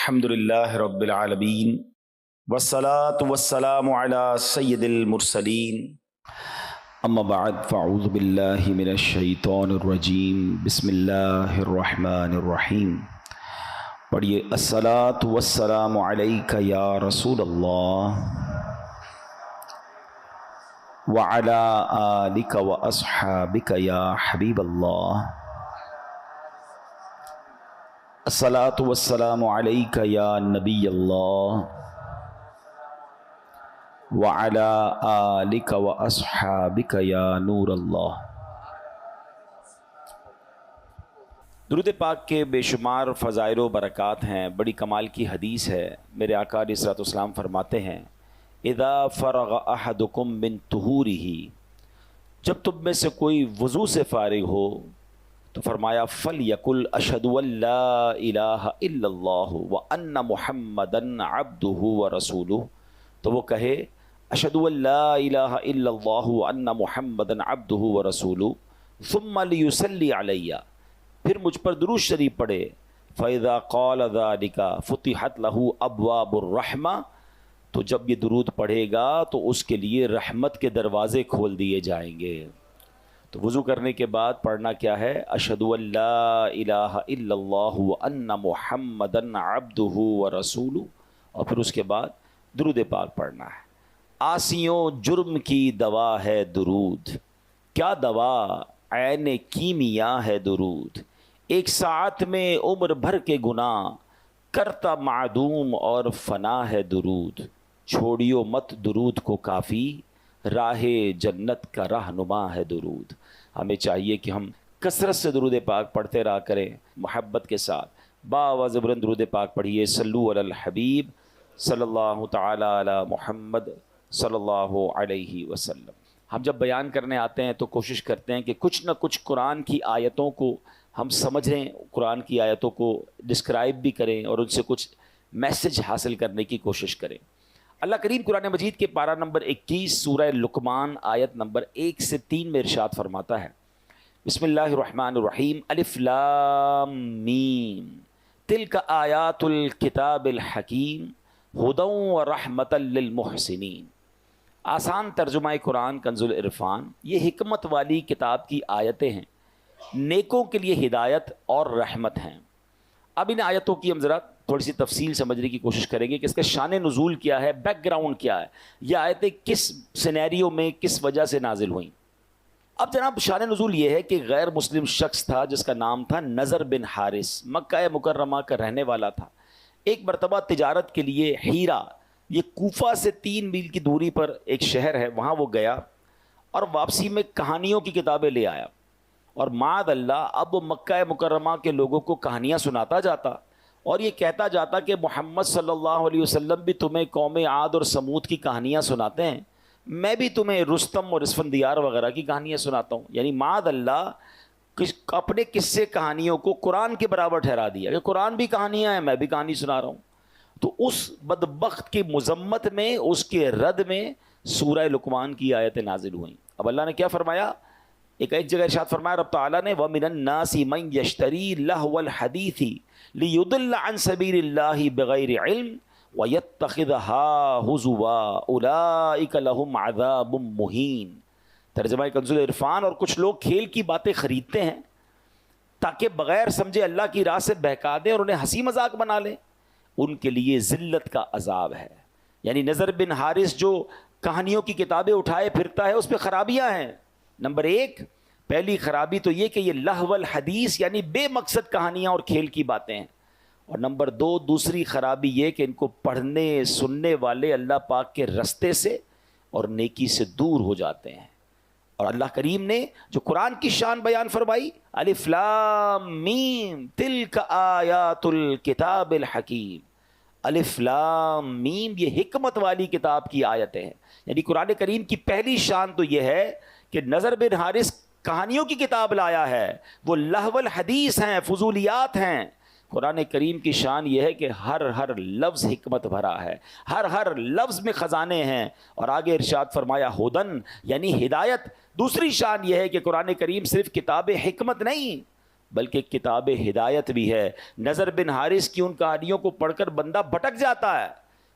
الحمدللہ رب العالمین والصلاة والسلام علی سید المرسلین اما بعد فاعوذ باللہ من الشیطان الرجیم بسم اللہ الرحمن الرحیم. پڑھیے الصلاۃ والسلام علیک یا رسول اللہ وعلی آلک واصحابک یا حبیب اللہ. الصلاۃ والسلام علیک یا نبی اللہ وعلی آلک واصحابک یا نور اللہ. درود پاک کے بے شمار فضائل و برکات ہیں. بڑی کمال کی حدیث ہے. میرے آقا علیہ الصلوۃ والسلام فرماتے ہیں اذا فرغ احدکم من طہورہ، جب تم میں سے کوئی وضو سے فارغ ہو تو فرمایا فلیقل اشہد ان لا الہ الا اللہ وان محمدا عبدہ ورسولہ، تو وہ کہے اشہد ان لا الہ الا اللہ وان محمدا عبدہ ورسولہ ثم لیصلی علی، پھر مجھ پر درود شریف پڑھے. فاذا قال ذلک فتحت لہ ابواب الرحمہ، تو جب یہ درود پڑھے گا تو اس کے لیے رحمت کے دروازے کھول دیے جائیں گے. تو وضو کرنے کے بعد پڑھنا کیا ہے؟ اشہد ان لا الہ الا اللہ وان محمدا عبدہ ورسولہ، اور پھر اس کے بعد درود پاک پڑھنا ہے. آسیوں جرم کی دوا ہے درود، کیا دوا عین کیمیا ہے درود. ایک ساعت میں عمر بھر کے گناہ کرتا معدوم اور فنا ہے درود. چھوڑیو مت درود کو کافی، راہ جنت کا رہنما ہے درود. ہمیں چاہیے کہ ہم کثرت سے درود پاک پڑھتے رہا کریں محبت کے ساتھ. باآواز بلند درود پاک پڑھیے. صلو علی الحبیب صلی اللہ تعالی علی محمد صلی اللہ علیہ وسلم. ہم جب بیان کرنے آتے ہیں تو کوشش کرتے ہیں کہ کچھ نہ کچھ قرآن کی آیتوں کو ہم سمجھیں، قرآن کی آیتوں کو ڈسکرائب بھی کریں اور ان سے کچھ میسج حاصل کرنے کی کوشش کریں. اللہ کریم قرآن مجید کے پارہ نمبر 21 سورہ لقمان آیت نمبر 1 سے 3 میں ارشاد فرماتا ہے بسم اللہ الرحمن الرحیم الف لام میم تلک آیات الکتاب الحکیم ہدی ورحمۃ للمحسنین. آسان ترجمہ قرآن کنز العرفان، یہ حکمت والی کتاب کی آیتیں ہیں، نیکوں کے لیے ہدایت اور رحمت ہیں. اب ان آیتوں کی ہم ذرا تھوڑی سی تفصیل سمجھنے کی کوشش کریں گے کہ اس کا شان نزول کیا ہے، بیک گراؤنڈ کیا ہے، یہ آیتیں کس سینیریو میں کس وجہ سے نازل ہوئیں. اب جناب شان نزول یہ ہے کہ غیر مسلم شخص تھا جس کا نام تھا نضر بن حارث، مکہ مکرمہ کا رہنے والا تھا. ایک مرتبہ تجارت کے لیے ہیرا، یہ کوفہ سے 3 میل کی دوری پر ایک شہر ہے، وہاں وہ گیا اور واپسی میں کہانیوں کی کتابیں لے آیا. اور معاذ اللہ اب وہ مکہ مکرمہ کے لوگوں کو کہانیاں سناتا جاتا اور یہ کہتا جاتا کہ محمد صلی اللہ علیہ وسلم بھی تمہیں قوم عاد اور سمود کی کہانیاں سناتے ہیں، میں بھی تمہیں رستم اور اسفندیار وغیرہ کی کہانیاں سناتا ہوں. یعنی معاذ اللہ اپنے قصے کہانیوں کو قرآن کے برابر ٹھہرا دیا کہ قرآن بھی کہانیاں ہیں، میں بھی کہانی سنا رہا ہوں. تو اس بدبخت کی مذمت میں، اس کے رد میں سورہ لقمان کی آیتیں نازل ہوئیں. اب اللہ نے کیا فرمایا؟ ایک جگہ ارشاد فرمایا رب تعالیٰ نے وَمِنَ النَّاسِ مَن يَشْتَرِي لَهْوَ الْحَدِيثِ لِيُضِلَّ عَن سَبِيلِ اللَّهِ بِغَيْرِ عِلْمٍ وَيَتَّخِذَهَا هُزُوًا أُولَٰئِكَ لَهُمْ عَذَابٌ مُّهِينٌ. ترجمہ کنز العرفان، اور کچھ لوگ کھیل کی باتیں خریدتے ہیں تاکہ بغیر سمجھے اللہ کی راہ سے بہکا دیں اور انہیں ہنسی مذاق بنا لیں، ان کے لیے ذلت کا عذاب ہے. یعنی نضر بن حارث جو کہانیوں کی کتابیں اٹھائے پھرتا ہے اس پہ خرابیاں ہیں. نمبر 1 پہلی خرابی تو یہ کہ یہ لہو الحدیث یعنی بے مقصد کہانیاں اور کھیل کی باتیں ہیں. اور نمبر 2 دوسری خرابی یہ کہ ان کو پڑھنے سننے والے اللہ پاک کے رستے سے اور نیکی سے دور ہو جاتے ہیں. اور اللہ کریم نے جو قرآن کی شان بیان فرمائی الف لام میم تلک آیات الکتاب الحکیم، الف لام میم یہ حکمت والی کتاب کی آیتیں ہیں. یعنی قرآن کریم کی پہلی شان تو یہ ہے کہ نضر بن حارث کہانیوں کی کتاب لایا ہے، وہ لہو الحدیث ہیں، فضولیات ہیں. قرآن کریم کی شان یہ ہے کہ ہر لفظ حکمت بھرا ہے، ہر لفظ میں خزانے ہیں. اور آگے ارشاد فرمایا ہدن یعنی ہدایت. دوسری شان یہ ہے کہ قرآن کریم صرف کتاب حکمت نہیں بلکہ کتاب ہدایت بھی ہے۔ نضر بن حارث کی ان کہانیوں کو پڑھ کر بندہ بھٹک جاتا ہے۔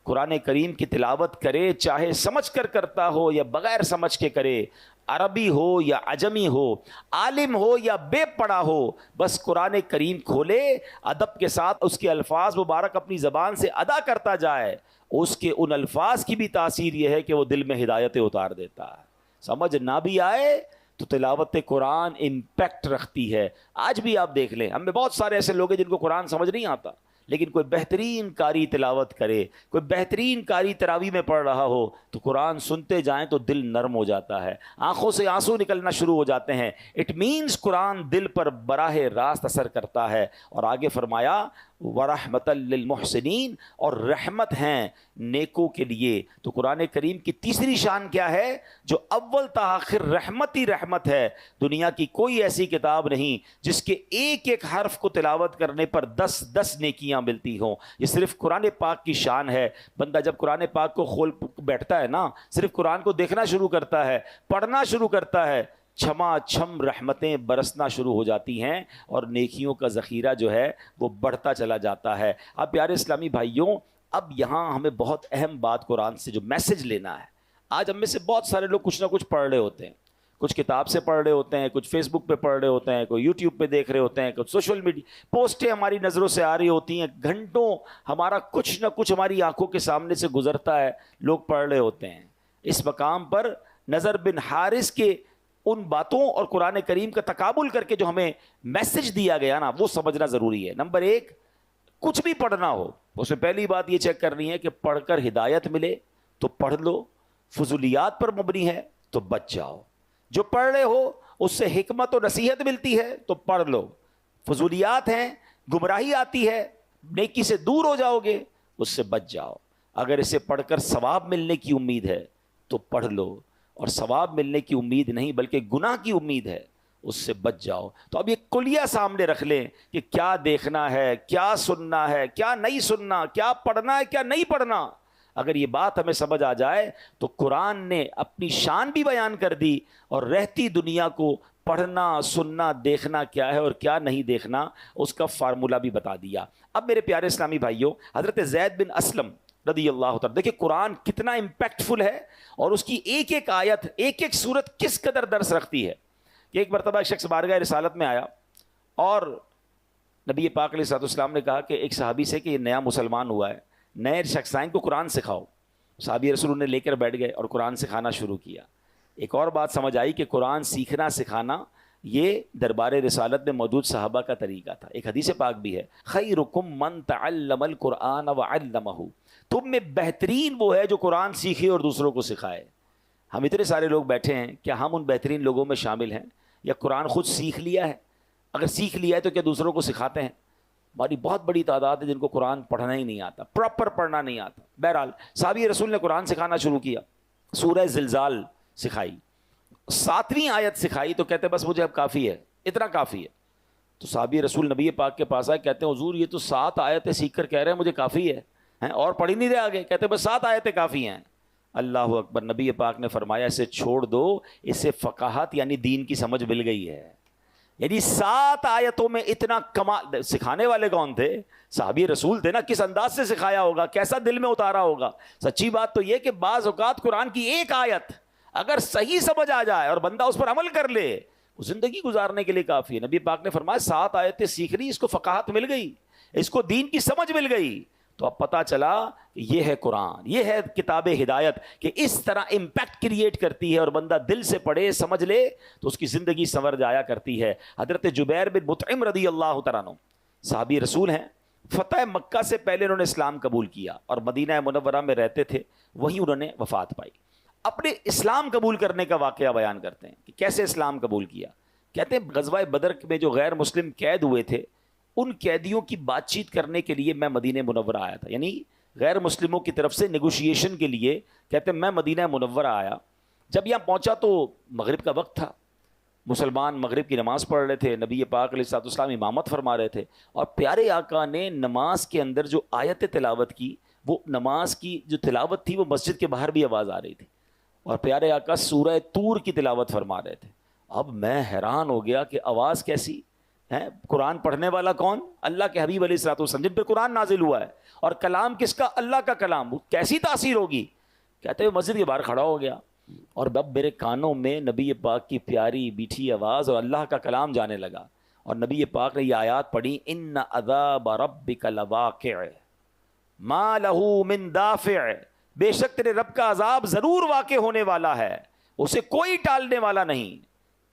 قرآن کریم کی تلاوت کرے، چاہے سمجھ کر کرتا ہو یا بغیر سمجھ کے کرے، عربی ہو یا عجمی ہو، عالم ہو یا بے پڑھا ہو، بس قرآن کریم کھولے، ادب کے ساتھ اس کے الفاظ مبارک اپنی زبان سے ادا کرتا جائے، اس کے ان الفاظ کی بھی تاثیر یہ ہے کہ وہ دل میں ہدایتیں اتار دیتا ہے۔ سمجھ نہ بھی آئے تو تلاوت قرآن امپیکٹ رکھتی ہے۔ آج بھی آپ دیکھ لیں، ہم میں بہت سارے ایسے لوگ ہیں جن کو قرآن سمجھ نہیں آتا، لیکن کوئی بہترین قاری تلاوت کرے، کوئی بہترین قاری تراویح میں پڑھ رہا ہو تو قرآن سنتے جائیں تو دل نرم ہو جاتا ہے، آنکھوں سے آنسو نکلنا شروع ہو جاتے ہیں۔ اٹ مینس قرآن دل پر براہ راست اثر کرتا ہے۔ اور آگے فرمایا وَرَحْمَةً لِّلْمُحْسِنِينَ، اور رحمت ہیں نیکوں کے لیے۔ تو قرآن کریم کی تیسری شان کیا ہے؟ جو اول تا آخر رحمت ہی رحمت ہے۔ دنیا کی کوئی ایسی کتاب نہیں جس کے ایک ایک حرف کو تلاوت کرنے پر 10 نیکیاں ملتی ہوں۔ یہ صرف قرآن پاک کی شان ہے۔ بندہ جب قرآن پاک کو کھول بیٹھتا ہے نا، صرف قرآن کو دیکھنا شروع کرتا ہے، پڑھنا شروع کرتا ہے، چھما چھم رحمتیں برسنا شروع ہو جاتی ہیں اور نیکیوں کا ذخیرہ جو ہے وہ بڑھتا چلا جاتا ہے۔ اب پیارے اسلامی بھائیوں، اب یہاں ہمیں بہت اہم بات قرآن سے جو میسج لینا ہے۔ آج ہم میں سے بہت سارے لوگ کچھ نہ کچھ پڑھ رہے ہوتے ہیں، کچھ کتاب سے پڑھ رہے ہوتے ہیں، کچھ فیس بک پہ پڑھ رہے ہوتے ہیں، کوئی یوٹیوب پہ دیکھ رہے ہوتے ہیں، کچھ سوشل میڈیا پوسٹیں ہماری نظروں سے آ رہی ہوتی ہیں، گھنٹوں ہمارا کچھ نہ کچھ ہماری آنکھوں کے سامنے سے گزرتا ہے، لوگ پڑھ رہے ہوتے ہیں۔ اس مقام پر نضر بن حارث کے ان باتوں اور قرآن کریم کا تقابل کر کے جو ہمیں میسج دیا گیا نا، وہ سمجھنا ضروری ہے۔ نمبر 1، کچھ بھی پڑھنا ہو اس میں پہلی بات یہ چیک کرنی ہے کہ پڑھ کر ہدایت ملے تو پڑھ لو، فضولیات پر مبنی ہے تو بچ جاؤ۔ جو پڑھ رہے ہو اس سے حکمت و نصیحت ملتی ہے تو پڑھ لو، فضولیات ہیں، گمراہی آتی ہے، نیکی سے دور ہو جاؤ گے، اس سے بچ جاؤ۔ اگر اسے پڑھ کر ثواب ملنے کی امید ہے تو پڑھ لو، اور ثواب ملنے کی امید نہیں بلکہ گناہ کی امید ہے، اس سے بچ جاؤ۔ تو اب یہ کلیہ سامنے رکھ لیں کہ کیا دیکھنا ہے، کیا سننا ہے، کیا نہیں سننا، کیا پڑھنا ہے، کیا نہیں پڑھنا۔ اگر یہ بات ہمیں سمجھ آ جائے تو قرآن نے اپنی شان بھی بیان کر دی، اور رہتی دنیا کو پڑھنا، سننا، دیکھنا کیا ہے اور کیا نہیں دیکھنا اس کا فارمولہ بھی بتا دیا۔ اب میرے پیارے اسلامی بھائیوں، حضرت زید بن اسلم رضی اللہ تعالیٰ، دیکھیں قرآن کتنا امپیکٹفل ہے اور اس کی ایک ایک آیت، ایک ایک سورت کس قدر درس رکھتی ہے کہ ایک مرتبہ ایک شخص بارگاہ رسالت میں آیا اور نبی پاک علیہ الصلوۃ والسلام نے کہا کہ ایک صحابی سے کہ یہ نیا مسلمان ہوا ہے، نئے شخص آئیں کو قرآن سکھاؤ۔ صحابی رسول نے لے کر بیٹھ گئے اور قرآن سکھانا شروع کیا۔ ایک اور بات سمجھ آئی کہ قرآن سیکھنا سکھانا یہ دربار رسالت میں موجود صحابہ کا طریقہ تھا۔ ایک حدیث پاک بھی ہے، خیرکم من تعلم القرآن وعلمہ، تم میں بہترین وہ ہے جو قرآن سیکھے اور دوسروں کو سکھائے۔ ہم اتنے سارے لوگ بیٹھے ہیں، کیا ہم ان بہترین لوگوں میں شامل ہیں یا قرآن خود سیکھ لیا ہے؟ اگر سیکھ لیا ہے تو کیا دوسروں کو سکھاتے ہیں؟ ہماری بہت بڑی تعداد ہے جن کو قرآن پڑھنا ہی نہیں آتا، پراپر پڑھنا نہیں آتا۔ بہرحال صحابی رسول نے قرآن سکھانا شروع کیا، سورہ زلزال سکھائی، 7ویں آیت سکھائی تو کہتے بس مجھے اب کافی ہے، اتنا کافی ہے۔ تو صحابی رسول نبی پاک کے پاس آئے، کہتے ہیں حضور یہ تو 7 آیتیں سیکھ کر کہہ رہے ہیں مجھے کافی ہے، اور پڑھ ہی نہیں رہے آگے، کہتے بس 7 آیتیں کافی ہیں۔ اللہ اکبر، نبی پاک نے فرمایا اسے چھوڑ دو، اسے فقاہت یعنی دین کی سمجھ مل گئی ہے۔ یعنی 7 آیتوں میں اتنا کمال، سکھانے والے کون تھے؟ صحابی رسول تھے نا، کس انداز سے سکھایا ہوگا، کیسا دل میں اتارا ہوگا۔ سچی بات تو یہ کہ بعض اوقات قرآن کی ایک آیت اگر صحیح سمجھ آ جائے اور بندہ اس پر عمل کر لے، وہ زندگی گزارنے کے لیے کافی ہے۔ نبی پاک نے فرمایا 7 آیتیں سیکھ لی، اس کو فقاہت مل گئی، اس کو دین کی سمجھ مل گئی، تو اب پتہ چلا کہ یہ ہے قرآن، یہ ہے کتاب ہدایت، کہ اس طرح امپیکٹ کریٹ کرتی ہے اور بندہ دل سے پڑھے سمجھ لے تو اس کی زندگی سنور جایا کرتی ہے۔ حضرت جبیر بن مطعم رضی اللہ تعالیٰ عنہ صحابی رسول ہیں، فتح مکہ سے پہلے انہوں نے اسلام قبول کیا اور مدینہ منورہ میں رہتے تھے، وہیں انہوں نے وفات پائی۔ اپنے اسلام قبول کرنے کا واقعہ بیان کرتے ہیں کہ کیسے اسلام قبول کیا۔ کہتے ہیں غزوہ بدر میں جو غیر مسلم قید ہوئے تھے، ان قیدیوں کی بات چیت کرنے کے لیے میں مدینہ منورہ آیا تھا، یعنی غیر مسلموں کی طرف سے نیگوشیشن کے لیے کہتے ہیں میں مدینہ منورہ آیا۔ جب یہاں پہنچا تو مغرب کا وقت تھا، مسلمان مغرب کی نماز پڑھ رہے تھے، نبی پاک علیہ الصلوۃ والسلام امامت فرما رہے تھے، اور پیارے آقا نے نماز کے اندر جو آیت تلاوت کی، وہ نماز کی جو تلاوت تھی وہ مسجد کے باہر بھی آواز آ رہی تھی، اور پیارے آقا سورہ طور کی تلاوت فرما رہے تھے۔ اب میں حیران ہو گیا کہ آواز کیسی؟ ہیں قرآن پڑھنے والا کون؟ اللہ کے حبیب علیہ الصلوۃ والسلام، جن پہ قرآن نازل ہوا ہے. اور کلام کس کا؟ اللہ کا کلام. کیسی تاثیر ہوگی؟ کہتے ہیں مسجد کے باہر کھڑا ہو گیا اور اب میرے کانوں میں نبی پاک کی پیاری میٹھی آواز اور اللہ کا کلام جانے لگا. اور نبی پاک نے یہ آیات پڑھی، ان عذاب ربک لواقع ما لہ من دافع، بے شک تیرے رب کا عذاب ضرور واقع ہونے والا ہے، اسے کوئی ٹالنے والا نہیں.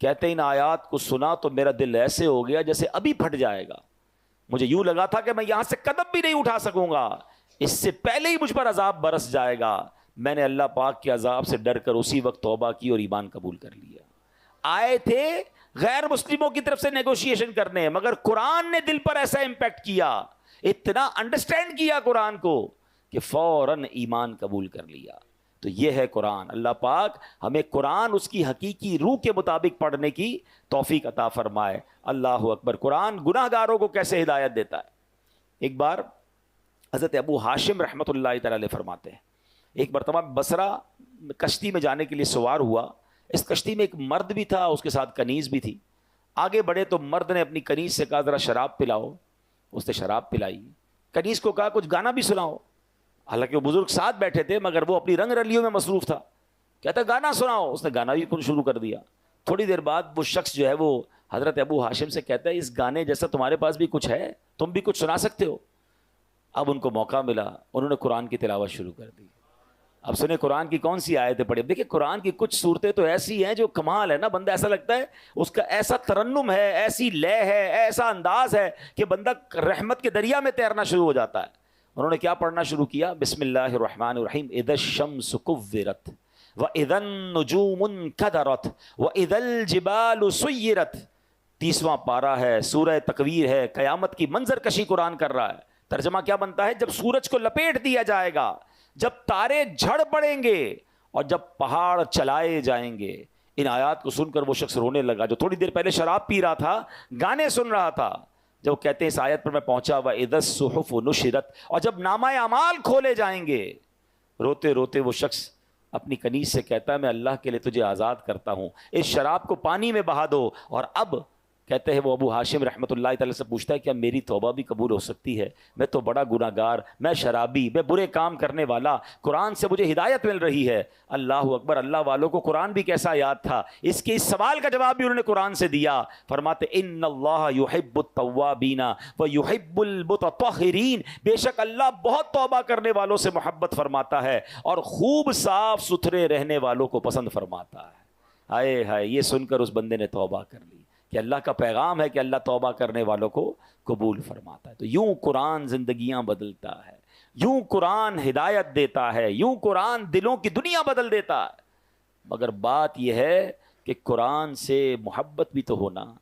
کہتے ہیں ان آیات کو سنا تو میرا دل ایسے ہو گیا جیسے ابھی پھٹ جائے گا. مجھے یوں لگا تھا کہ میں یہاں سے قدم بھی نہیں اٹھا سکوں گا، اس سے پہلے ہی مجھ پر عذاب برس جائے گا. میں نے اللہ پاک کے عذاب سے ڈر کر اسی وقت توبہ کی اور ایمان قبول کر لیا. آئے تھے غیر مسلموں کی طرف سے نیگوشیشن کرنے، مگر قرآن نے دل پر ایسا امپیکٹ کیا، اتنا انڈرسٹینڈ کیا قرآن کو کہ فوراً ایمان قبول کر لیا. تو یہ ہے قرآن. اللہ پاک ہمیں قرآن اس کی حقیقی روح کے مطابق پڑھنے کی توفیق عطا فرمائے. اللہ اکبر. قرآن گناہ گاروں کو کیسے ہدایت دیتا ہے. ایک بار حضرت ابو ہاشم رحمۃ اللہ تعالی علیہ فرماتے ہیں، ایک مرتبہ بصرہ کشتی میں جانے کے لیے سوار ہوا. اس کشتی میں ایک مرد بھی تھا، اس کے ساتھ کنیز بھی تھی. آگے بڑھے تو مرد نے اپنی کنیز سے کہا ذرا شراب پلاؤ. اس نے شراب پلائی. کنیز کو کہا کچھ گانا بھی سناؤ. حالانکہ وہ بزرگ ساتھ بیٹھے تھے مگر وہ اپنی رنگ رلیوں میں مصروف تھا. کہتا گانا سناؤ. اس نے گانا بھی شروع کر دیا. تھوڑی دیر بعد وہ شخص جو ہے وہ حضرت ابو ہاشم سے کہتا ہے اس گانے جیسا تمہارے پاس بھی کچھ ہے، تم بھی کچھ سنا سکتے ہو. اب ان کو موقع ملا، انہوں نے قرآن کی تلاوت شروع کر دی. اب سنیں قرآن کی کون سی آیتیں پڑھی. دیکھیں قرآن کی کچھ صورتیں تو ایسی ہیں جو کمال ہے نا، بندہ ایسا لگتا ہے اس کا ایسا ترنم ہے، ایسی لے ہے، ایسا انداز ہے کہ بندہ رحمت کے دریا میں تیرنا شروع ہو جاتا ہے. انہوں نے کیا پڑھنا شروع کیا؟ بسم اللہ الرحمن الرحیم. اذا الشمس کورت واذا النجوم انکدرت واذا الجبال سیرت. 30واں پارہ ہے، سورہ تکویر ہے. قیامت کی منظر کشی قرآن کر رہا ہے. ترجمہ کیا بنتا ہے؟ جب سورج کو لپیٹ دیا جائے گا، جب تارے جھڑ پڑیں گے اور جب پہاڑ چلائے جائیں گے. ان آیات کو سن کر وہ شخص رونے لگا جو تھوڑی دیر پہلے شراب پی رہا تھا، گانے سن رہا تھا. جب وہ کہتے ہیں اس آیت پر میں پہنچا وَإِذَا الصُّحُفُ نُشِرَتْ، اور جب نامہ اعمال کھولے جائیں گے. روتے روتے وہ شخص اپنی کنیز سے کہتا ہے میں اللہ کے لیے تجھے آزاد کرتا ہوں، اس شراب کو پانی میں بہا دو. اور اب کہتے ہیں وہ ابو ہاشم رحمۃ اللہ تعالی سے پوچھتا ہے کیا میری توبہ بھی قبول ہو سکتی ہے؟ میں تو بڑا گناہ گار، میں شرابی، میں برے کام کرنے والا، قرآن سے مجھے ہدایت مل رہی ہے. اللہ اکبر. اللہ والوں کو قرآن بھی کیسا یاد تھا. اس کے اس سوال کا جواب بھی انہوں نے قرآن سے دیا. فرماتے ان اللہ یحب التوابین ویحب المتطہرین، بے شک اللہ بہت توبہ کرنے والوں سے محبت فرماتا ہے اور خوب صاف ستھرے رہنے والوں کو پسند فرماتا ہے. ہائے ہائے. یہ سن کر اس بندے نے توبہ کر لی کہ اللہ کا پیغام ہے کہ اللہ توبہ کرنے والوں کو قبول فرماتا ہے. تو یوں قرآن زندگیاں بدلتا ہے، یوں قرآن ہدایت دیتا ہے، یوں قرآن دلوں کی دنیا بدل دیتا ہے. مگر بات یہ ہے کہ قرآن سے محبت بھی تو ہونا.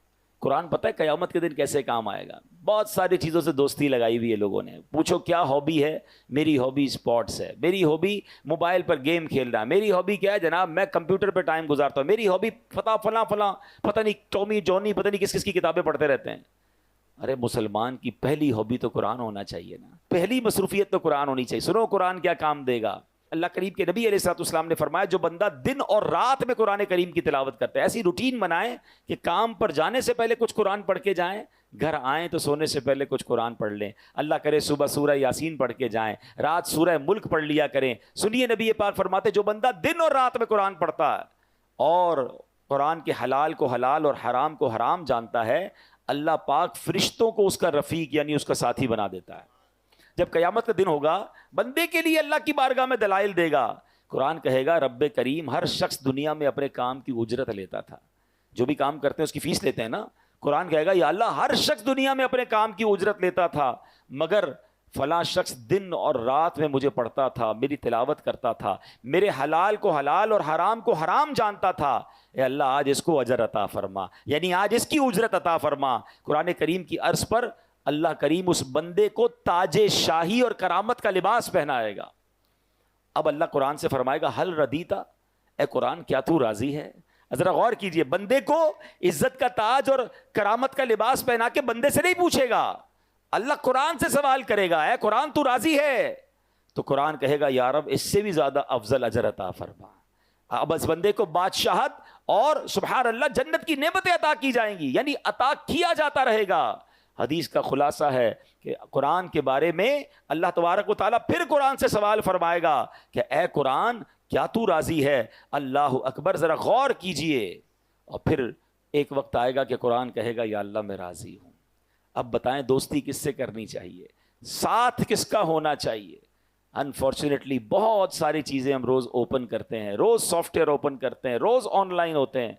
قرآن پتہ ہے قیامت کے دن کیسے کام آئے گا. بہت ساری چیزوں سے دوستی لگائی ہوئی ہے لوگوں نے. پوچھو کیا ہابی ہے؟ میری ہابی اسپورٹس ہے، میری ہابی موبائل پر گیم کھیلنا ہے، میری ہابی کیا ہے جناب میں کمپیوٹر پہ ٹائم گزارتا ہوں، میری ہابی فلاں پتہ نہیں ٹامی جونی پتہ نہیں کس کس کی کتابیں پڑھتے رہتے ہیں. ارے مسلمان کی پہلی ہابی تو قرآن ہونا چاہیے نا، پہلی مصروفیت تو قرآن ہونی چاہیے. سنو قرآن کیا کام دے گا. اللہ کریم کے نبی علیہ الصلوۃ والسلام نے فرمایا جو بندہ دن اور رات میں قرآن کریم کی تلاوت کرتا ہے، ایسی روٹین بنائیں کہ کام پر جانے سے پہلے کچھ قرآن پڑھ کے جائیں، گھر آئیں تو سونے سے پہلے کچھ قرآن پڑھ لیں. اللہ کرے صبح سورہ یاسین پڑھ کے جائیں، رات سورہ ملک پڑھ لیا کریں. سنیے نبی پاک فرماتے جو بندہ دن اور رات میں قرآن پڑھتا ہے اور قرآن کے حلال کو حلال اور حرام کو حرام جانتا ہے، اللہ پاک فرشتوں کو اس کا رفیق یعنی اس کا ساتھی بنا دیتا ہے. جب قیامت کا دن ہوگا بندے کے لیے اللہ کی بارگاہ میں دلائل دے گا. قرآن کہے گا رب کریم ہر شخص دنیا میں اپنے کام کی اجرت لیتا تھا، جو بھی کام کرتے ہیں اس کی فیس لیتے ہیں نا. قرآن کہے گا یا اللہ ہر شخص دنیا میں اپنے کام کی اجرت لیتا تھا مگر فلاں شخص دن اور رات میں مجھے پڑھتا تھا، میری تلاوت کرتا تھا، میرے حلال کو حلال اور حرام کو حرام جانتا تھا. اے اللہ آج اس کو اجر عطا فرما، یعنی آج اس کی اجرت عطا فرما. قرآن کریم کی عرض پر اللہ کریم اس بندے کو تاج شاہی اور کرامت کا لباس پہنائے گا. اب اللہ قرآن سے فرمائے گا حل ردیتا، اے قرآن کیا تو راضی ہے؟ ذرا غور کیجئے، بندے کو عزت کا تاج اور کرامت کا لباس پہنا کے بندے سے نہیں پوچھے گا، اللہ قرآن سے سوال کرے گا اے قرآن تو راضی ہے؟ تو قرآن کہے گا یا رب اس سے بھی زیادہ افضل اجر عطا فرما. اب اس بندے کو بادشاہت اور سبحان اللہ جنت کی نعمتیں عطا کی جائیں گی، یعنی عطا کیا جاتا رہے گا۔ حدیث کا خلاصہ ہے کہ قرآن کے بارے میں اللہ تبارک و تعالیٰ پھر قرآن سے سوال فرمائے گا کہ اے قرآن کیا تو راضی ہے؟ اللہ اکبر، ذرا غور کیجئے۔ اور پھر ایک وقت آئے گا کہ قرآن کہے گا یا اللہ میں راضی ہوں۔ اب بتائیں دوستی کس سے کرنی چاہیے، ساتھ کس کا ہونا چاہیے؟ انفارچونیٹلی بہت ساری چیزیں ہم روز اوپن کرتے ہیں، روز سافٹ ویئر اوپن کرتے ہیں، روز آن لائن ہوتے ہیں،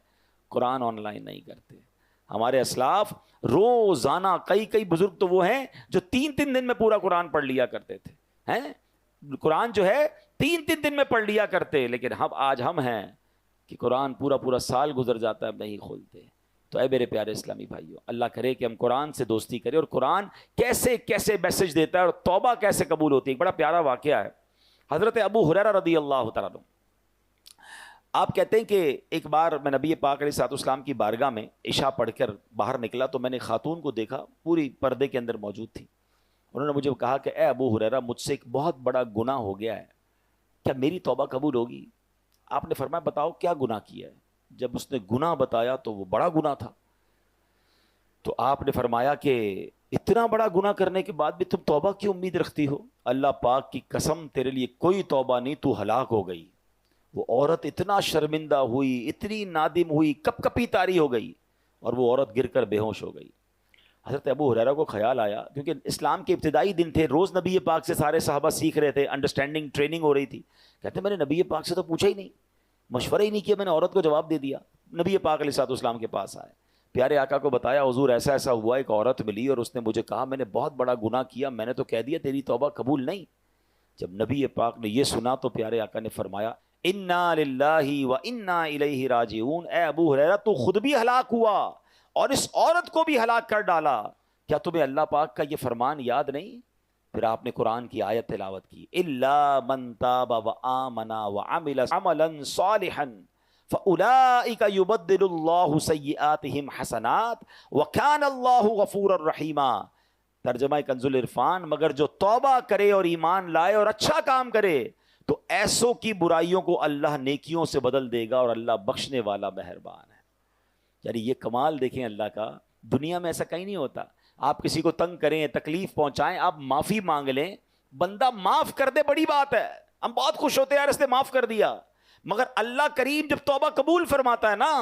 قرآن آن لائن نہیں کرتے۔ ہمارے اسلاف روزانہ کئی بزرگ تو وہ ہیں جو 3 دن میں پورا قرآن پڑھ لیا کرتے تھے، ہیں قرآن جو ہے 3 دن میں پڑھ لیا کرتے، لیکن آج ہم ہیں کہ قرآن پورا سال گزر جاتا ہے اب نہیں کھولتے۔ تو اے میرے پیارے اسلامی بھائیوں، اللہ کرے کہ ہم قرآن سے دوستی کریں، اور قرآن کیسے میسج دیتا ہے اور توبہ کیسے قبول ہوتی ہے۔ ایک بڑا پیارا واقعہ ہے، حضرت ابو ہریرہ رضی اللہ تعالیٰ عنہ، آپ کہتے ہیں کہ ایک بار میں نبی پاک علیہ الصلوۃ والسلام کی بارگاہ میں عشاء پڑھ کر باہر نکلا تو میں نے خاتون کو دیکھا، پوری پردے کے اندر موجود تھی۔ انہوں نے مجھے کہا کہ اے ابو ہریرہ، مجھ سے ایک بہت بڑا گناہ ہو گیا ہے، کیا میری توبہ قبول ہوگی؟ آپ نے فرمایا بتاؤ کیا گناہ کیا ہے؟ جب اس نے گناہ بتایا تو وہ بڑا گناہ تھا، تو آپ نے فرمایا کہ اتنا بڑا گناہ کرنے کے بعد بھی تم توبہ کی امید رکھتی ہو؟ اللہ پاک کی قسم تیرے لیے کوئی توبہ نہیں، تو ہلاک ہو گئی۔ وہ عورت اتنا شرمندہ ہوئی، اتنی نادم ہوئی، کپ کپی طاری ہو گئی، اور وہ عورت گر کر بے ہوش ہو گئی۔ حضرت ابو ہریرہ کو خیال آیا، کیونکہ اسلام کے ابتدائی دن تھے، روز نبی پاک سے سارے صحابہ سیکھ رہے تھے، انڈرسٹینڈنگ ٹریننگ ہو رہی تھی۔ کہتے میں نے نبی پاک سے تو پوچھا ہی نہیں، مشورہ ہی نہیں کیا، میں نے عورت کو جواب دے دیا۔ نبی پاک علیہ الصلوۃ والسلام کے پاس آئے، پیارے آقا کو بتایا حضور ایسا ایسا ہوا، ایک عورت ملی اور اس نے مجھے کہا میں نے بہت بڑا گناہ کیا، میں نے تو کہہ دیا تیری توبہ قبول نہیں۔ جب نبی پاک نے یہ سنا تو پیارے آقا نے فرمایا انا للہ و انا الیہ راجعون، اے ابو ہریرہ تو خود بھی ہلاک ہوا اور اس عورت کو بھی ہلاک کر ڈالا، کیا تمہیں اللہ پاک کا یہ فرمان یاد نہیں؟ پھر آپ نے قرآن کی آیت تلاوت کی، الا من تاب وآمن وعمل عملا صالحا فاولئک یبدل اللہ سیئاتہم حسنات وکان اللہ غفورا رحیما۔ ترجمہ کنز العرفان، مگر جو توبہ کرے اور ایمان لائے اور اچھا کام کرے تو ایسوں کی برائیوں کو اللہ نیکیوں سے بدل دے گا، اور اللہ بخشنے والا مہربان ہے۔ یعنی یہ کمال دیکھیں اللہ کا، دنیا میں ایسا کہیں نہیں ہوتا۔ آپ کسی کو تنگ کریں، تکلیف پہنچائیں، آپ معافی مانگ لیں، بندہ معاف کر دے، بڑی بات ہے، ہم بہت خوش ہوتے ہیں یار اس نے معاف کر دیا۔ مگر اللہ کریم جب توبہ قبول فرماتا ہے نا،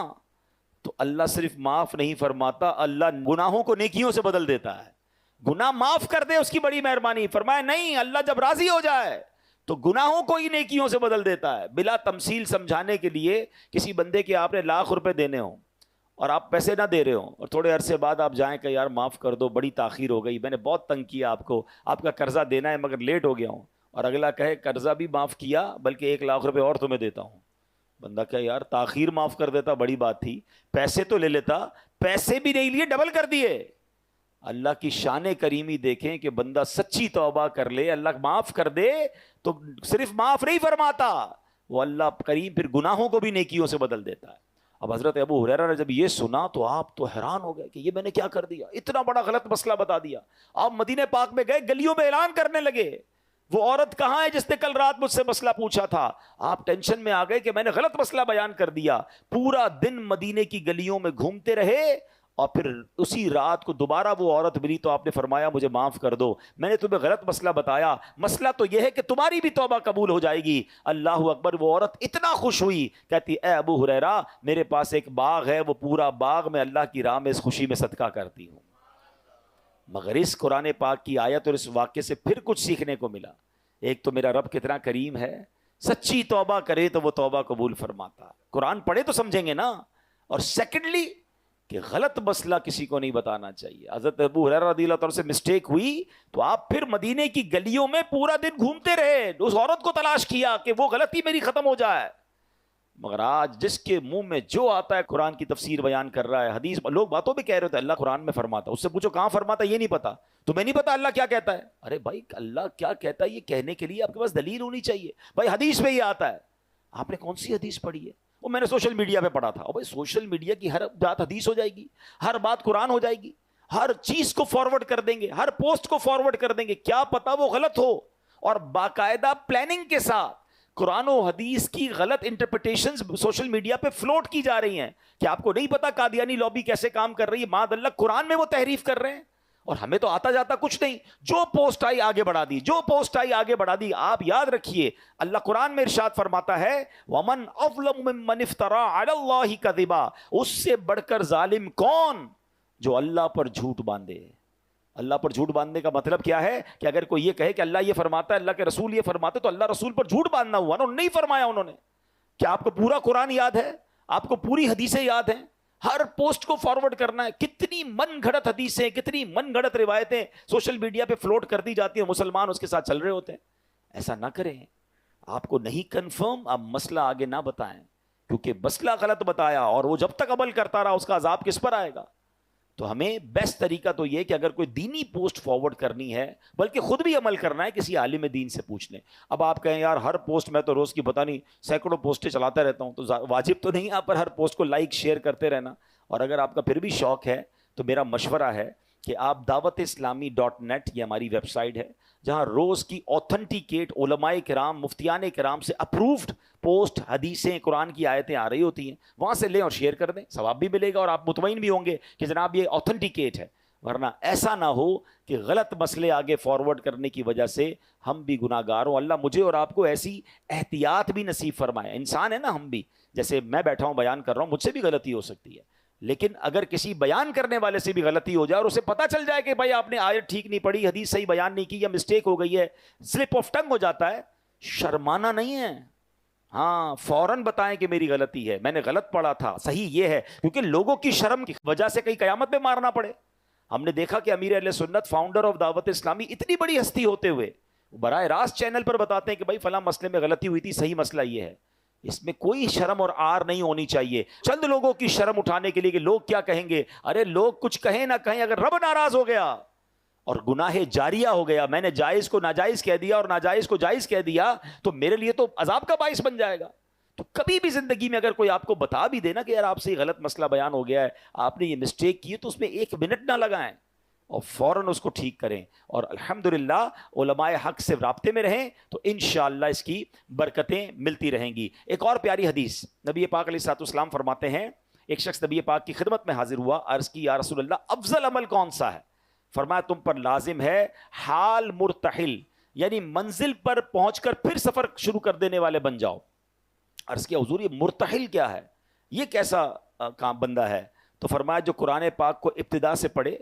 تو اللہ صرف معاف نہیں فرماتا، اللہ گناہوں کو نیکیوں سے بدل دیتا ہے۔ گناہ معاف کر دے اس کی بڑی مہربانی، فرمایا نہیں، اللہ جب راضی ہو جائے تو گناہوں کو ہی نیکیوں سے بدل دیتا ہے۔ بلا تمثیل سمجھانے کے لیے کسی بندے کے آپ نے لاکھ روپے دینے ہوں اور آپ پیسے نہ دے رہے ہوں، اور تھوڑے عرصے بعد آپ جائیں کہ یار معاف کر دو، بڑی تاخیر ہو گئی، میں نے بہت تنگ کیا آپ کو، آپ کا قرضہ دینا ہے مگر لیٹ ہو گیا ہوں، اور اگلا کہے قرضہ بھی معاف کیا بلکہ 1 لاکھ روپے اور تمہیں دیتا ہوں۔ بندہ کہ یار تاخیر معاف کر دیتا بڑی بات تھی، پیسے تو لے لیتا، پیسے بھی نہیں لیے، ڈبل کر دیے۔ اللہ کی شان کریمی دیکھیں کہ بندہ سچی توبہ کر لے، اللہ معاف کر دے تو صرف معاف نہیں فرماتا، وہ اللہ کریم پھر گناہوں کو بھی نیکیوں سے بدل دیتا ہے۔ اب حضرت ابو ہریرہ نے جب یہ سنا تو آپ تو حیران ہو گئے کہ یہ میں نے کیا کر دیا، اتنا بڑا غلط مسئلہ بتا دیا۔ آپ مدینہ پاک میں گئے، گلیوں میں اعلان کرنے لگے وہ عورت کہاں ہے جس نے کل رات مجھ سے مسئلہ پوچھا تھا۔ آپ ٹینشن میں آ گئے کہ میں نے غلط مسئلہ بیان کر دیا۔ پورا دن مدینے کی گلیوں میں گھومتے رہے، اور پھر اسی رات کو دوبارہ وہ عورت ملی تو آپ نے فرمایا مجھے معاف کر دو، میں نے تمہیں غلط مسئلہ بتایا، مسئلہ تو یہ ہے کہ تمہاری بھی توبہ قبول ہو جائے گی۔ اللہ اکبر، وہ عورت اتنا خوش ہوئی، کہتی اے ابو ہریرہ میرے پاس ایک باغ ہے، وہ پورا باغ میں اللہ کی راہ میں اس خوشی میں صدقہ کرتی ہوں۔ مگر اس قرآن پاک کی آیت اور اس واقعے سے پھر کچھ سیکھنے کو ملا۔ ایک تو میرا رب کتنا کریم ہے، سچی توبہ کرے تو وہ توبہ قبول فرماتا، قرآن پڑھے تو سمجھیں گے نا۔ اور سیکنڈلی کہ غلط مسئلہ کسی کو نہیں بتانا چاہیے۔ حضرت ابو ہریرہ رضی اللہ عنہ سے مسٹیک ہوئی تو آپ پھر مدینے کی گلیوں میں پورا دن گھومتے رہے، اس عورت کو تلاش کیا کہ وہ غلطی میری ختم ہو جائے۔ مگر آج جس کے منہ میں جو آتا ہے قرآن کی تفسیر بیان کر رہا ہے، حدیث لوگ باتوں پہ کہہ رہے تھے اللہ قرآن میں فرماتا، اس سے پوچھو کہاں فرماتا، یہ نہیں پتا، تمہیں نہیں پتا اللہ کیا کہتا ہے؟ ارے بھائی اللہ کیا کہتا ہے یہ کہنے کے لیے آپ کے پاس دلیل ہونی چاہیے۔ بھائی حدیث میں یہ آتا ہے، آپ نے کون سی حدیث پڑھی ہے؟ وہ میں نے سوشل میڈیا پہ پڑھا تھا۔ اور بھائی سوشل میڈیا کی ہر بات حدیث ہو جائے گی، ہر بات قرآن ہو جائے گی، ہر چیز کو فارورڈ کر دیں گے، ہر پوسٹ کو فارورڈ کر دیں گے، کیا پتا وہ غلط ہو۔ اور باقاعدہ پلاننگ کے ساتھ قرآن و حدیث کی غلط انٹرپریٹیشنز سوشل میڈیا پہ فلوٹ کی جا رہی ہیں کہ آپ کو نہیں پتا قادیانی لابی کیسے کام کر رہی ہے. معاذ اللہ قرآن میں وہ تحریف کر رہے ہیں اور ہمیں تو آتا جاتا کچھ نہیں. جو پوسٹ آئی آگے بڑھا دی, جو پوسٹ آئی آگے بڑھا دی. آپ یاد رکھیے اللہ قرآن میں ارشاد فرماتا ہے وَمَنْ أَظْلَمُ مِمَّنِ افْتَرَىٰ عَلَى اللَّهِ كَذِبًا, اس سے بڑھ کر ظالم کون جو اللہ پر جھوٹ باندھے. اللہ پر جھوٹ باندھنے کا مطلب کیا ہے کہ اگر کوئی یہ کہے کہ اللہ یہ فرماتا ہے, اللہ کے رسول یہ فرماتے, تو اللہ رسول پر جھوٹ باندھنا ہوا نا. نہیں فرمایا انہوں نے. کیا آپ کو پورا قرآن یاد ہے؟ آپ کو پوری حدیثیں یاد ہیں؟ ہر پوسٹ کو فارورڈ کرنا ہے. کتنی من گھڑت حدیثیں, کتنی من گھڑت روایتیں سوشل میڈیا پہ فلوٹ کر دی جاتی ہیں, مسلمان اس کے ساتھ چل رہے ہوتے ہیں. ایسا نہ کریں. آپ کو نہیں کنفرم, آپ مسئلہ آگے نہ بتائیں, کیونکہ مسئلہ غلط بتایا اور وہ جب تک عمل کرتا رہا اس کا عذاب کس پر آئے گا. تو ہمیں بیسٹ طریقہ تو یہ کہ اگر کوئی دینی پوسٹ فارورڈ کرنی ہے, بلکہ خود بھی عمل کرنا ہے, کسی عالم دین سے پوچھ لیں. اب آپ کہیں یار ہر پوسٹ میں تو روز کی پتہ نہیں سینکڑوں پوسٹیں چلاتا رہتا ہوں, تو واجب تو نہیں آپ پر ہر پوسٹ کو لائک شیئر کرتے رہنا. اور اگر آپ کا پھر بھی شوق ہے تو میرا مشورہ ہے کہ آپ dawat-islami.net یہ ہماری ویب سائٹ ہے جہاں روز کی اوتھنٹیکیٹ علماء کرام, مفتیان کرام سے اپروفڈ پوسٹ, حدیثیں, قرآن کی آیتیں آ رہی ہوتی ہیں, وہاں سے لیں اور شیئر کر دیں. ثواب بھی ملے گا اور آپ مطمئن بھی ہوں گے کہ جناب یہ اوتھنٹیکیٹ ہے. ورنہ ایسا نہ ہو کہ غلط مسئلے آگے فارورڈ کرنے کی وجہ سے ہم بھی گناہ گار ہوں. اللہ مجھے اور آپ کو ایسی احتیاط بھی نصیب فرمائے. انسان ہے نا ہم بھی, جیسے میں بیٹھا ہوں بیان کر رہا ہوں, مجھ سے بھی غلطی ہو سکتی ہے, لیکن اگر کسی بیان کرنے والے سے بھی غلطی ہو جائے اور اسے پتہ چل جائے کہ بھائی آپ نے آیت ٹھیک نہیں پڑھی, حدیث صحیح بیان نہیں کی, یا مسٹیک ہو گئی ہے, سلپ آف ٹنگ ہو جاتا ہے, شرمانا نہیں ہے. ہاں فوراً بتائیں کہ میری غلطی ہے, میں نے غلط پڑھا تھا, صحیح یہ ہے, کیونکہ لوگوں کی شرم کی وجہ سے کئی قیامت میں مارنا پڑے. ہم نے دیکھا کہ امیر اہل سنت, فاؤنڈر آف دعوت اسلامی, اتنی بڑی ہستی ہوتے ہوئے براہ راست چینل پر بتاتے ہیں کہ بھائی فلاں مسئلے میں غلطی ہوئی تھی, صحیح مسئلہ یہ ہے. اس میں کوئی شرم اور آر نہیں ہونی چاہیے. چند لوگوں کی شرم اٹھانے کے لیے کہ لوگ کیا کہیں گے. ارے لوگ کچھ کہیں نہ کہیں, اگر رب ناراض ہو گیا اور گناہ جاریہ ہو گیا, میں نے جائز کو ناجائز کہہ دیا اور ناجائز کو جائز کہہ دیا, تو میرے لیے تو عذاب کا باعث بن جائے گا. تو کبھی بھی زندگی میں اگر کوئی آپ کو بتا بھی دے نا کہ یار آپ سے یہ غلط مسئلہ بیان ہو گیا ہے, آپ نے یہ مسٹیک کی ہے, تو اس میں ایک منٹ نہ لگائیں اور فوراً اس کو ٹھیک کریں. اور الحمدللہ علماء حق سے رابطے میں رہیں تو انشاءاللہ اس کی برکتیں ملتی رہیں گی. ایک اور پیاری حدیث, نبی پاک علیہ الصلوۃ والسلام فرماتے ہیں, ایک شخص نبی پاک کی خدمت میں حاضر ہوا, عرض کی یا رسول اللہ افضل عمل کون سا ہے؟ فرمایا تم پر لازم ہے حال مرتحل, یعنی منزل پر پہنچ کر پھر سفر شروع کر دینے والے بن جاؤ. عرض کیا حضور یہ مرتحل کیا ہے, یہ کیسا کام بندہ ہے؟ تو فرمایا جو قرآن پاک کو ابتدا سے پڑھے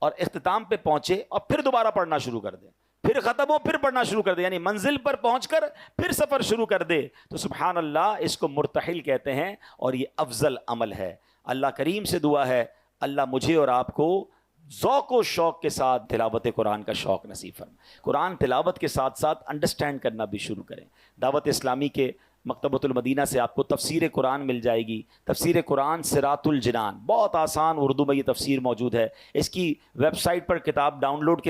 اور اختتام پہ پہنچے اور پھر دوبارہ پڑھنا شروع کر دے, پھر ختم ہو پھر پڑھنا شروع کر دے, یعنی منزل پر پہنچ کر پھر سفر شروع کر دے, تو سبحان اللہ اس کو مرتحل کہتے ہیں اور یہ افضل عمل ہے. اللہ کریم سے دعا ہے اللہ مجھے اور آپ کو ذوق و شوق کے ساتھ تلاوت قرآن کا شوق نصیب فرمائے. قرآن تلاوت کے ساتھ ساتھ انڈرسٹینڈ کرنا بھی شروع کریں. دعوت اسلامی کے مکتبۃ المدینہ سے آپ کو تفسیر قرآن مل جائے گی. تفسیر قرآن صراط الجنان, بہت آسان اردو میں یہ تفسیر موجود ہے. اس کی ویب سائٹ پر کتاب ڈاؤن لوڈ